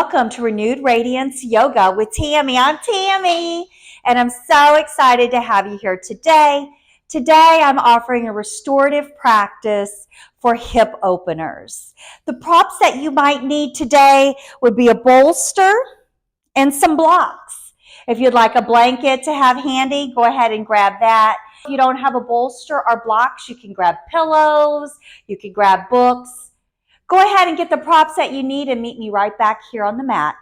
Welcome to Renewed Radiance Yoga with Tami. I'm Tami, and I'm so excited to have you here today. Today, I'm offering a restorative practice for hip openers. The props that you might need today would be a bolster and some blocks. If you'd like a blanket to have handy, go ahead and grab that. If you don't have a bolster or blocks, you can grab pillows, you can grab books. Go ahead and get the props that you need and meet me right back here on the mat.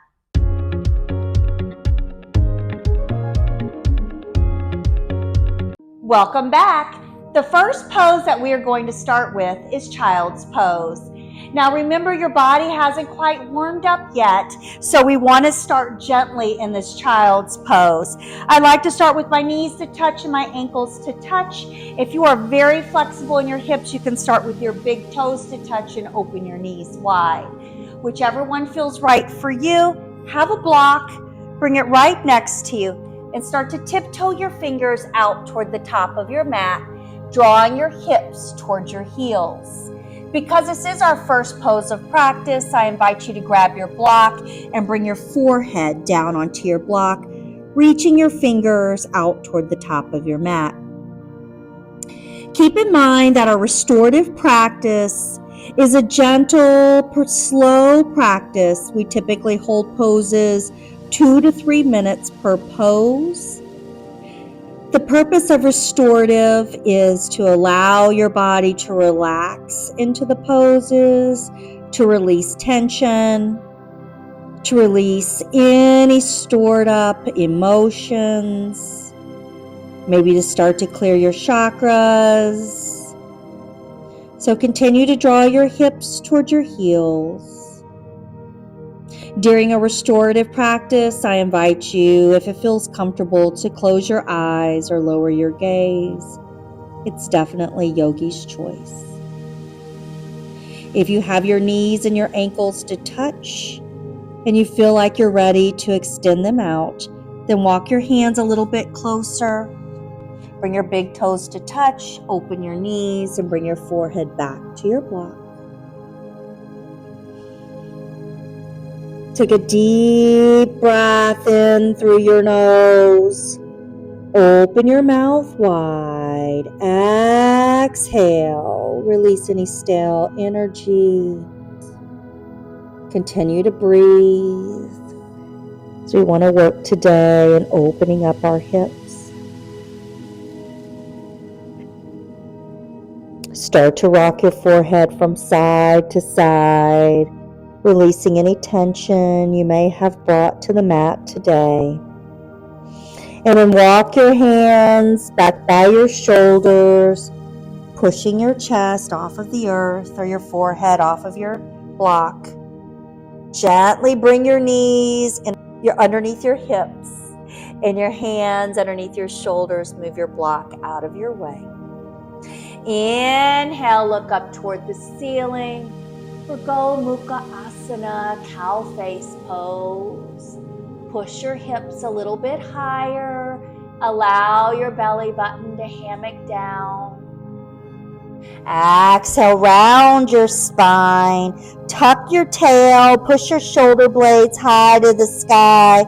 Welcome back. The first pose that we are going to start with is Child's Pose. Now remember, your body hasn't quite warmed up yet, so we want to start gently in this Child's Pose. I like to start with my knees to touch and my ankles to touch. If you are very flexible in your hips, you can start with your big toes to touch and open your knees wide. Whichever one feels right for you, have a block, bring it right next to you, and start to tiptoe your fingers out toward the top of your mat, drawing your hips towards your heels. Because this is our first pose of practice, I invite you to grab your block and bring your forehead down onto your block, reaching your fingers out toward the top of your mat. Keep in mind that our restorative practice is a gentle, slow practice. We typically hold poses 2 to 3 minutes per pose. The purpose of restorative is to allow your body to relax into the poses, to release tension, to release any stored up emotions, maybe to start to clear your chakras. So continue to draw your hips toward your heels. During a restorative practice, I invite you, if it feels comfortable, to close your eyes or lower your gaze. It's definitely yogi's choice. If you have your knees and your ankles to touch and you feel like you're ready to extend them out, then walk your hands a little bit closer. Bring your big toes to touch, open your knees, and bring your forehead back to your block. Take a deep breath in through your nose. Open your mouth wide. Exhale. Release any stale energy. Continue to breathe. So we want to work today in opening up our hips. Start to rock your forehead from side to side, releasing any tension you may have brought to the mat today. And then walk your hands back by your shoulders, pushing your chest off of the earth or your forehead off of your block. Gently bring your knees and you're underneath your hips and your hands underneath your shoulders. Move your block out of your way. Inhale, look up toward the ceiling. Virgo Mukha Asana, cow face pose. Push your hips a little bit higher. Allow your belly button to hammock down. Exhale, round your spine. Tuck your tail. Push your shoulder blades high to the sky.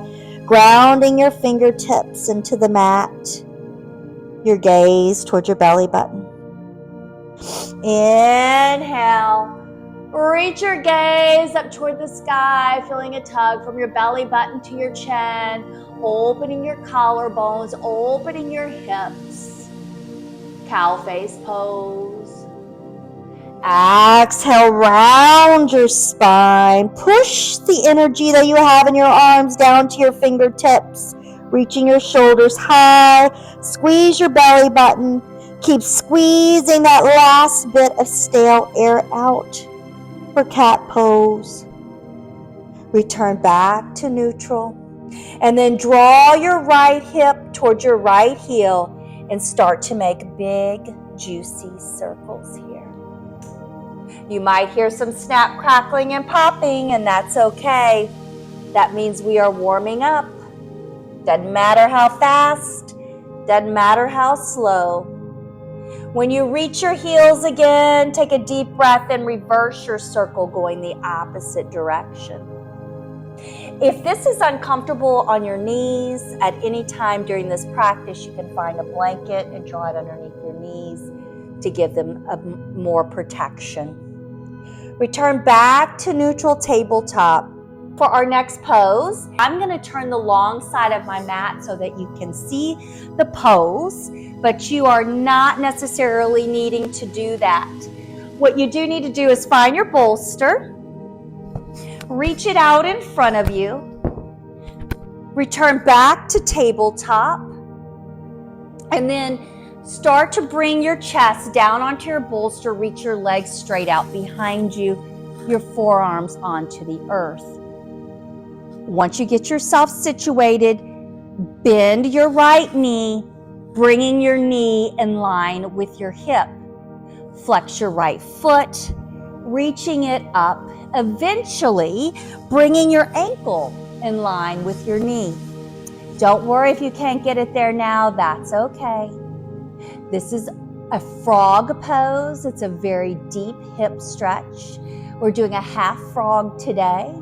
Grounding your fingertips into the mat. Your gaze towards your belly button. Inhale. Reach your gaze up toward the sky, feeling a tug from your belly button to your chin, opening your collarbones, opening your hips. Cow face pose. Exhale, round your spine. Push the energy that you have in your arms down to your fingertips, reaching your shoulders high. Squeeze your belly button. Keep squeezing that last bit of stale air out. For cat pose. Return back to neutral. And then draw your right hip towards your right heel and start to make big, juicy circles here. You might hear some snap, crackling, and popping, and that's okay. That means we are warming up. Doesn't matter how fast, doesn't matter how slow. When you reach your heels again, take a deep breath and reverse your circle going the opposite direction. If this is uncomfortable on your knees at any time during this practice, you can find a blanket and draw it underneath your knees to give them more protection. Return back to neutral tabletop. For our next pose, I'm going to turn the long side of my mat so that you can see the pose, but you are not necessarily needing to do that. What you do need to do is find your bolster, reach it out in front of you, return back to tabletop, and then start to bring your chest down onto your bolster, reach your legs straight out behind you, your forearms onto the earth. Once you get yourself situated, bend your right knee, bringing your knee in line with your hip. Flex your right foot, reaching it up, eventually bringing your ankle in line with your knee. Don't worry if you can't get it there now, that's okay. This is a frog pose. It's a very deep hip stretch. We're doing a half frog today.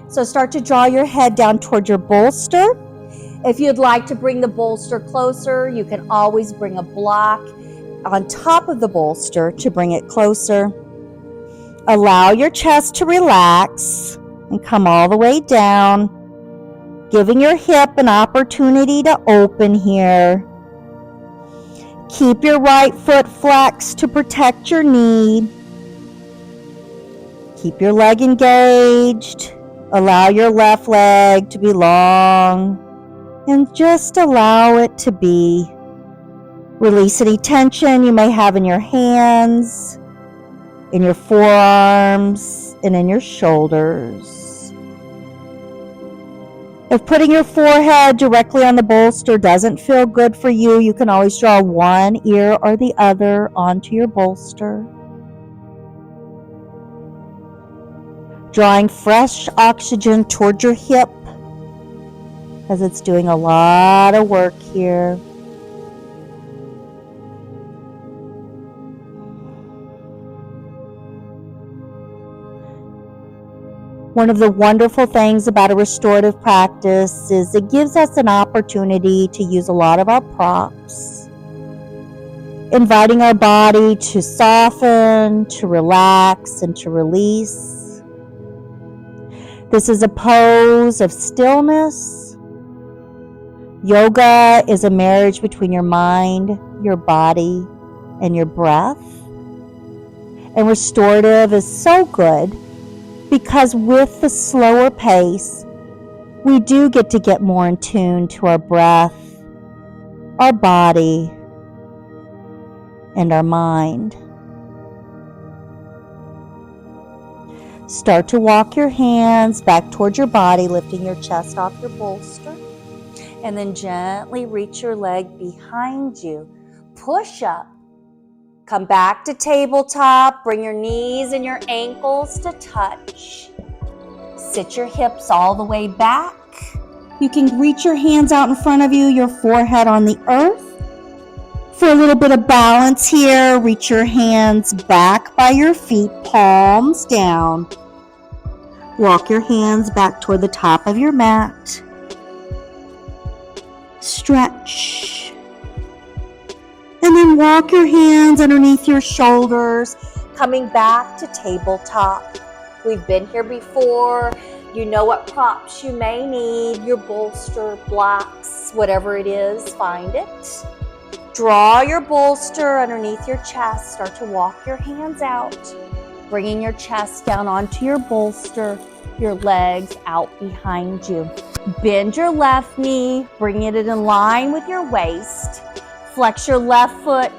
So start to draw your head down toward your bolster. If you'd like to bring the bolster closer, you can always bring a block on top of the bolster to bring it closer. Allow your chest to relax and come all the way down, giving your hip an opportunity to open here. Keep your right foot flexed to protect your knee. Keep your leg engaged. Allow your left leg to be long and just allow it to be. Release any tension you may have in your hands, in your forearms, and in your shoulders. If putting your forehead directly on the bolster doesn't feel good for you, you can always draw one ear or the other onto your bolster. Drawing fresh oxygen toward your hip as it's doing a lot of work here. One of the wonderful things about a restorative practice is it gives us an opportunity to use a lot of our props, inviting our body to soften, to relax, and to release. This is a pose of stillness. Yoga is a marriage between your mind, your body, and your breath. And restorative is so good because with the slower pace, we do get more in tune to our breath, our body, and our mind. Start to walk your hands back towards your body, lifting your chest off your bolster. And then gently reach your leg behind you. Push up. Come back to tabletop. Bring your knees and your ankles to touch. Sit your hips all the way back. You can reach your hands out in front of you, your forehead on the earth. For a little bit of balance here, reach your hands back by your feet, palms down. Walk your hands back toward the top of your mat. Stretch. And then walk your hands underneath your shoulders, coming back to tabletop. We've been here before. You know what props you may need, your bolster, blocks, whatever it is, find it. Draw your bolster underneath your chest. Start to walk your hands out, bringing your chest down onto your bolster, your legs out behind you. Bend your left knee, bringing it in line with your waist. Flex your left foot,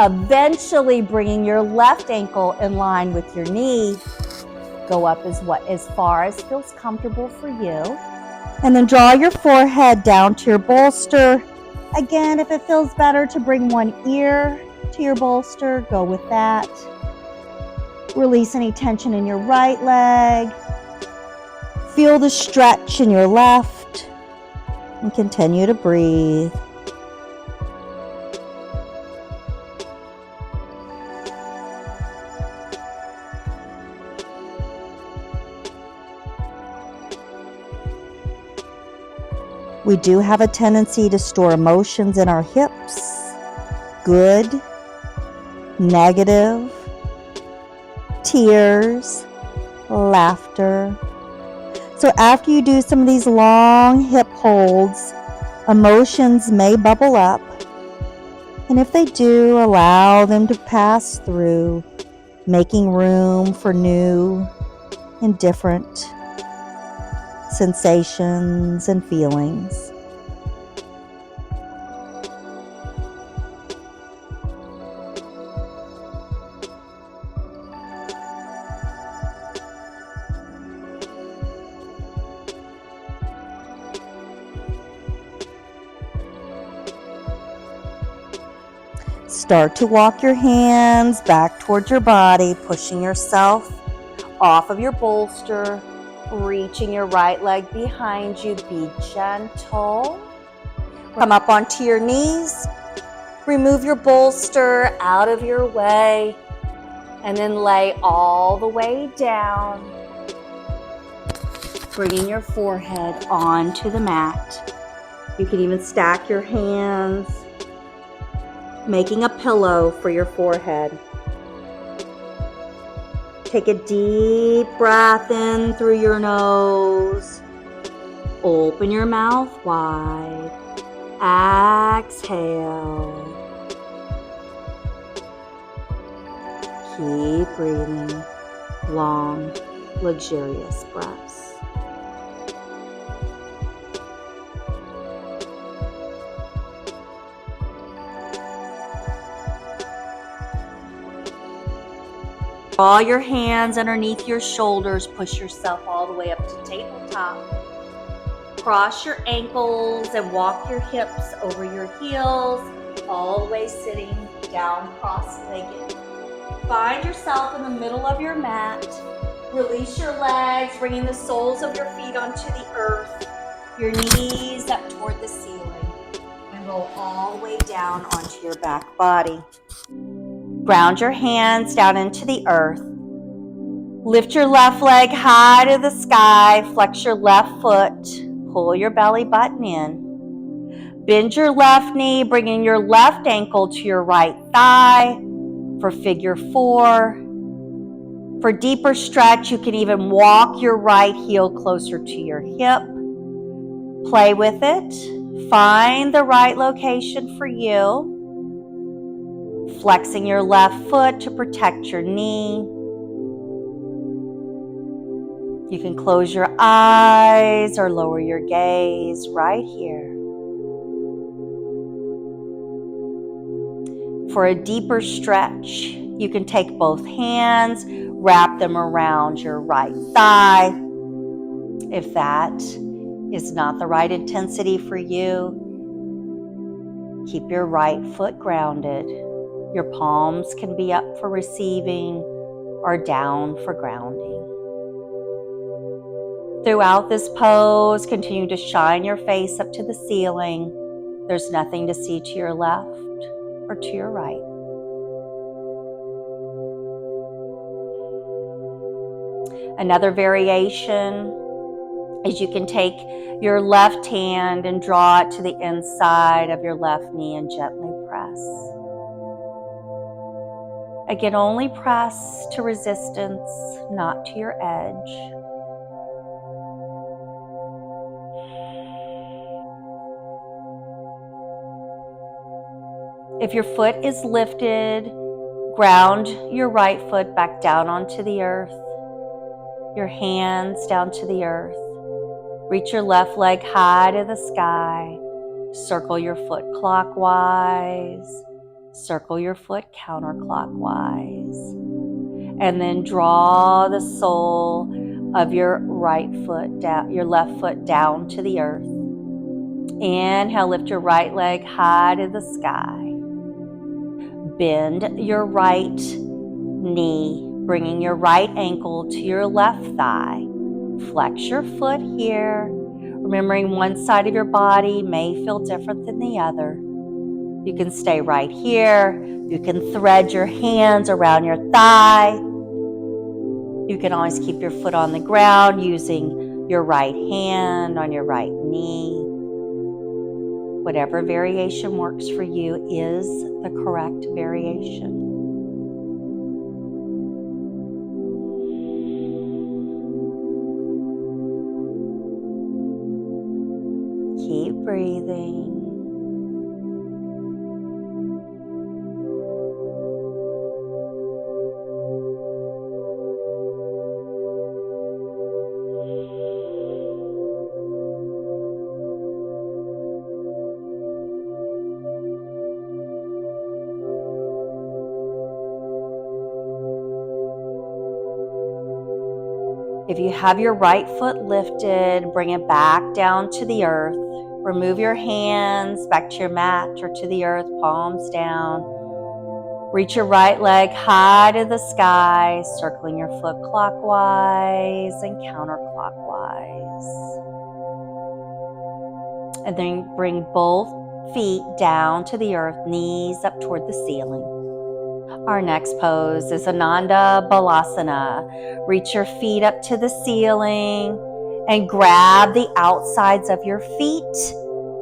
eventually bringing your left ankle in line with your knee. Go up as far as feels comfortable for you. And then draw your forehead down to your bolster. Again, if it feels better to bring one ear to your bolster, go with that. Release any tension in your right leg. Feel the stretch in your left. And continue to breathe. We do have a tendency to store emotions in our hips, good, negative, tears, laughter. So after you do some of these long hip holds, emotions may bubble up. And if they do, allow them to pass through, making room for new and different sensations and feelings. Start to walk your hands back towards your body, pushing yourself off of your bolster, reaching your right leg behind you. Be gentle. Come up onto your knees. Remove your bolster out of your way, and then lay all the way down, bringing your forehead onto the mat. You can even stack your hands, making a pillow for your forehead. Take a deep breath in through your nose. Open your mouth wide. Exhale. Keep breathing long, luxurious breaths. Draw your hands underneath your shoulders. Push yourself all the way up to tabletop. Cross your ankles and walk your hips over your heels, all the way sitting down cross-legged. Find yourself in the middle of your mat. Release your legs, bringing the soles of your feet onto the earth. Your knees up toward the ceiling. And roll all the way down onto your back body. Ground your hands down into the earth. Lift your left leg high to the sky. Flex your left foot. Pull your belly button in. Bend your left knee, bringing your left ankle to your right thigh for figure 4. For deeper stretch, you can even walk your right heel closer to your hip. Play with it. Find the right location for you. Flexing your left foot to protect your knee. You can close your eyes or lower your gaze right here. For a deeper stretch, you can take both hands, wrap them around your right thigh. If that is not the right intensity for you, keep your right foot grounded. Your palms can be up for receiving or down for grounding. Throughout this pose, continue to shine your face up to the ceiling. There's nothing to see to your left or to your right. Another variation is you can take your left hand and draw it to the inside of your left knee and gently press. Again, only press to resistance, not to your edge. If your foot is lifted, ground your right foot back down onto the earth. Your hands down to the earth. Reach your left leg high to the sky. Circle your foot clockwise. Circle your foot counterclockwise. And then draw the sole of your right foot down, your left foot down to the earth. Inhale, lift your right leg high to the sky. Bend your right knee, bringing your right ankle to your left thigh. Flex your foot here, remembering one side of your body may feel different than the other. You can stay right here. You can thread your hands around your thigh. You can always keep your foot on the ground using your right hand on your right knee. Whatever variation works for you is the correct variation. Keep breathing. If you have your right foot lifted, bring it back down to the earth. Remove your hands back to your mat or to the earth, palms down. Reach your right leg high to the sky, circling your foot clockwise and counterclockwise. And then bring both feet down to the earth, knees up toward the ceiling. Our next pose is Ananda Balasana. Reach your feet up to the ceiling and grab the outsides of your feet,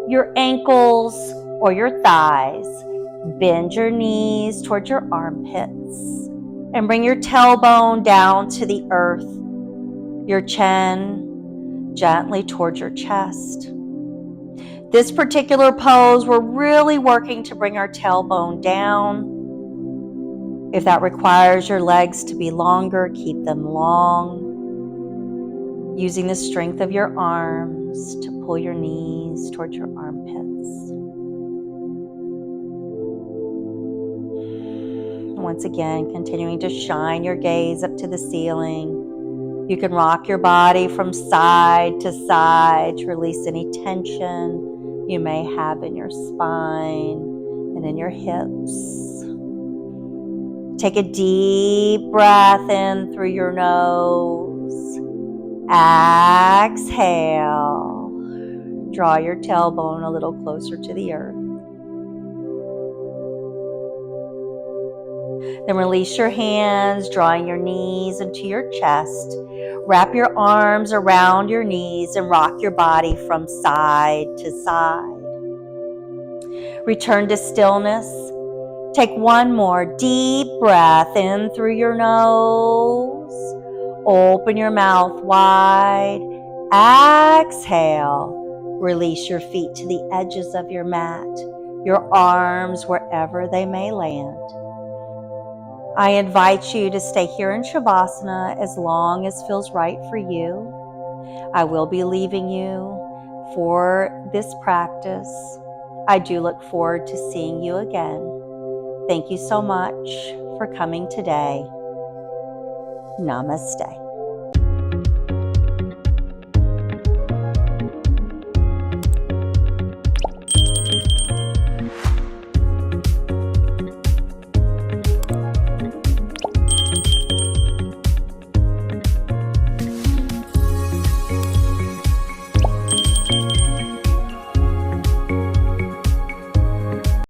your ankles, or your thighs. Bend your knees towards your armpits and bring your tailbone down to the earth, your chin gently towards your chest. This particular pose, we're really working to bring our tailbone down. If that requires your legs to be longer, keep them long, using the strength of your arms to pull your knees towards your armpits. Once again, continuing to shine your gaze up to the ceiling. You can rock your body from side to side to release any tension you may have in your spine and in your hips. Take a deep breath in through your nose. Exhale. Draw your tailbone a little closer to the earth. Then release your hands, drawing your knees into your chest. Wrap your arms around your knees and rock your body from side to side. Return to stillness. Take one more deep breath in through your nose. Open your mouth wide. Exhale. Release your feet to the edges of your mat, your arms wherever they may land. I invite you to stay here in Savasana as long as feels right for you. I will be leaving you for this practice. I do look forward to seeing you again. Thank you so much for coming today. Namaste.